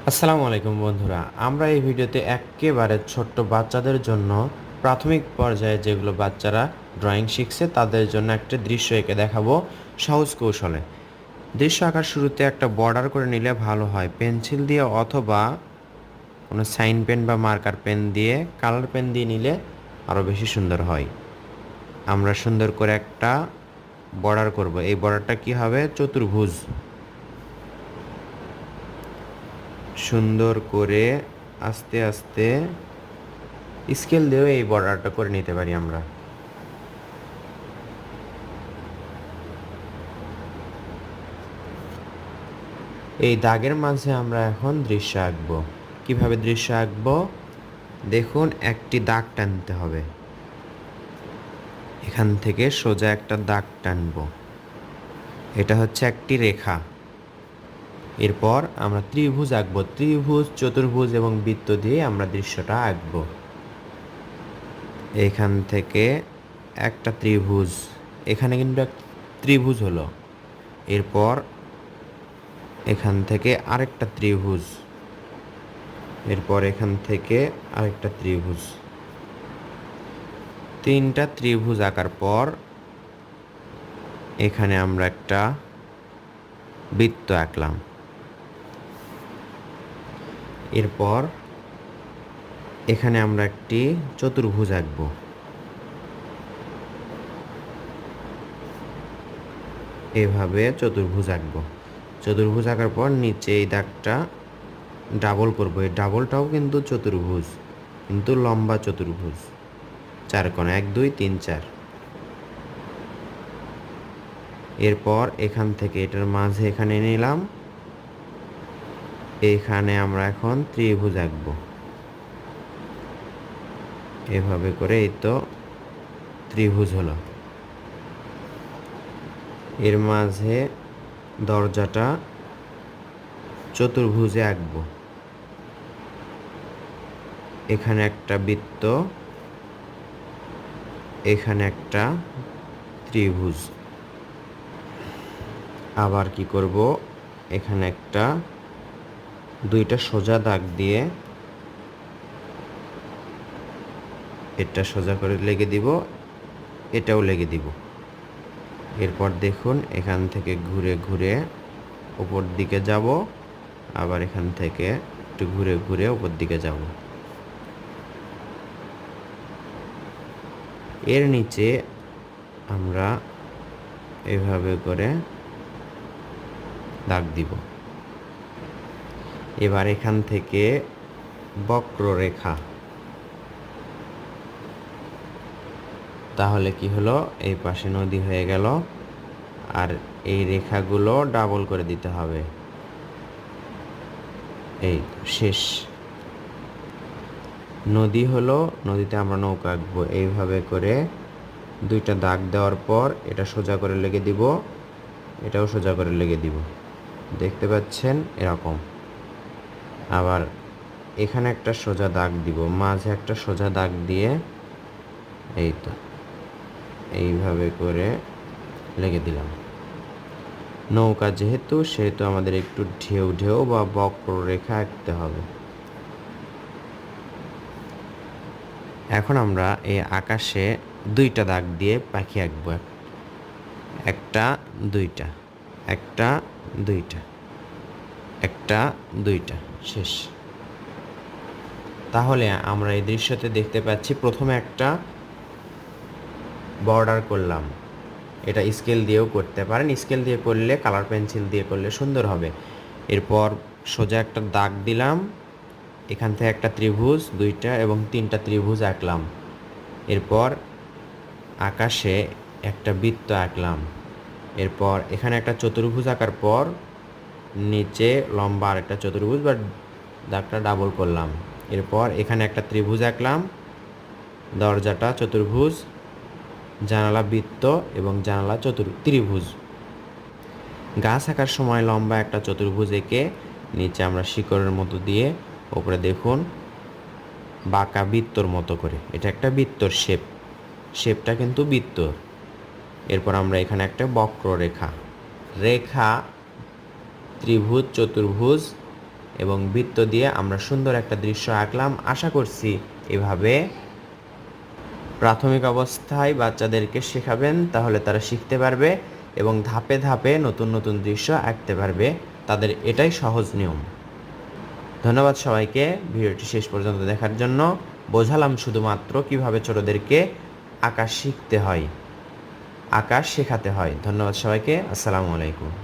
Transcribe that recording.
আসসালামু আলাইকুম বন্ধুরা, আমরা এই ভিডিওতে একেবারে ছোট্ট বাচ্চাদের জন্য প্রাথমিক পর্যায়ে যেগুলো বাচ্চারা ড্রয়িং শিখছে তাদের জন্য একটা দৃশ্য এঁকে দেখাবো সহজ কৌশলে। দৃশ্য আঁকার শুরুতে একটা বর্ডার করে নিলে ভালো হয়, পেন্সিল দিয়ে অথবা কোনো সাইন পেন বা মার্কার পেন দিয়ে কালার পেন দিয়ে নিলে আরও বেশি সুন্দর হয়। আমরা সুন্দর করে একটা বর্ডার করব। এই বর্ডারটা কি হবে? চতুর্ভুজ। সুন্দর করে আস্তে আস্তে স্কেল দিয়েও এই বর্ডারটা করে নিতে পারি আমরা। এই দাগের মাঝে আমরা এখন দৃশ্য আঁকবো। কিভাবে দৃশ্য আঁকবো দেখুন, একটি দাগ টানতে হবে। এখান থেকে সোজা একটা দাগ টানবো, এটা হচ্ছে একটি রেখা। এরপর আমরা ত্রিভুজ আঁকবো। ত্রিভুজ, চতুর্ভুজ এবং বৃত্ত দিয়ে আমরা দৃশ্যটা আঁকবো। এখান থেকে একটা ত্রিভুজ, এখানে কিন্তু এক ত্রিভুজ হলো। এরপর এখান থেকে আরেকটা ত্রিভুজ, এরপর এখান থেকে আরেকটা ত্রিভুজ। তিনটা ত্রিভুজ আঁকার পর এখানে আমরা একটা বৃত্ত আঁকলাম। এরপর এখানে আমরা একটি চতুর্ভুজ আঁকব। এভাবে চতুর্ভুজ আঁকব। চতুর্ভুজ আঁকার পর নিচে এই দাগটা ডাবল করব। এই ডাবলটাও কিন্তু চতুর্ভুজ, কিন্তু লম্বা চতুর্ভুজ, চার কোণ, 1 2 3 4। এরপর এখান থেকে এটার মাঝে এখানে নিলাম। এখানে আমরা এখন ত্রিভুজ আঁকব। এভাবে করে এই তো ত্রিভুজ হলো। এর মাঝে দরজাটা চতুর্ভুজে আঁকব। এখানে একটা বৃত্ত, এখানে একটা ত্রিভুজ। আবার কি করব, এখানে একটা দুইটা সোজা দাগ দিয়ে এটা সোজা করে লেগে দিব, এটাও লেগে দিব। এরপর দেখুন এখান থেকে ঘুরে ঘুরে উপর দিকে যাব, আবার এখান থেকে একটু ঘুরে ঘুরে উপর দিকে যাব। এর নিচে আমরা এভাবে করে দাগ দিব। এবার এখান থেকে বক্ররেখা, তাহলে কি হলো, এই পাশে নদী হয়ে গেল। আর এই রেখাগুলো ডাবল করে দিতে হবে। এই শেষ নদী হলো, নদীতে আমরা নৌকা আঁকবো। এইভাবে করে দুইটা দাগ দেওয়ার পর এটা সোজা করে লেগে দিব, এটাও সোজা করে লেগে দিব। দেখতে পাচ্ছেন এরকম। আবার এখানে একটা সোজা দাগ দিব, মাঝে একটা সোজা দাগ দিয়ে এই তো এইভাবে করে লেগে দিলাম। নৌকা যেহেতু, সেহেতু আমাদের একটু ঢেউ ঢেউ বা বক্ররেখা আঁকতে হবে। এখন আমরা এই আকাশে দুইটা দাগ দিয়ে পাখি আঁকবো। একটা দুইটা, একটা দুইটা, একটা দুইটা, শেষ। তাহলে আমরা এই দৃশ্যতে দেখতে পাচ্ছি, প্রথমে একটা বর্ডার করলাম। এটা স্কেল দিয়েও করতে পারেন, স্কেল দিয়ে করলে, কালার পেন্সিল দিয়ে করলে সুন্দর হবে। এরপর সোজা একটা দাগ দিলাম, এখান থেকে একটা ত্রিভুজ, দুইটা এবং তিনটা ত্রিভুজ আঁকলাম। এরপর আকাশে একটা বৃত্ত আঁকলাম। এরপর এখানে একটা চতুর্ভুজ আঁকার পর নিচে লম্বা আর একটা চতুর্ভুজ বা দাগটা ডাবল করলাম। এরপর এখানে একটা ত্রিভুজ আঁকলাম, দরজাটা চতুর্ভুজ, জানালা বৃত্ত এবং জানালা ত্রিভুজ। গাছ আঁকার সময় লম্বা একটা চতুর্ভুজ এঁকে নিচে আমরা শিকড়ের মতো দিয়ে ওপরে দেখুন বাঁকা বৃত্তর মতো করে, এটা একটা বৃত্তর শেপটা কিন্তু বৃত্ত। এরপর আমরা এখানে একটা বক্ররেখা, রেখা, ত্রিভুজ, চতুর্ভুজ, এবং বৃত্ত দিয়ে আমরা সুন্দর একটা দৃশ্য আঁকলাম। আশা করছি এভাবে প্রাথমিক অবস্থায় বাচ্চাদেরকে শেখাবেন, তাহলে তারা শিখতে পারবে এবং ধাপে ধাপে নতুন নতুন দৃশ্য আঁকতে পারবে। তাদের এটাই সহজ নিয়ম। ধন্যবাদ সবাইকে ভিডিওটি শেষ পর্যন্ত দেখার জন্য। বোঝালাম শুধুমাত্র কিভাবে ছোটদেরকে আঁকা শিখতে হয়, আঁকা শেখাতে হয়। ধন্যবাদ সবাইকে। আসসালামু আলাইকুম।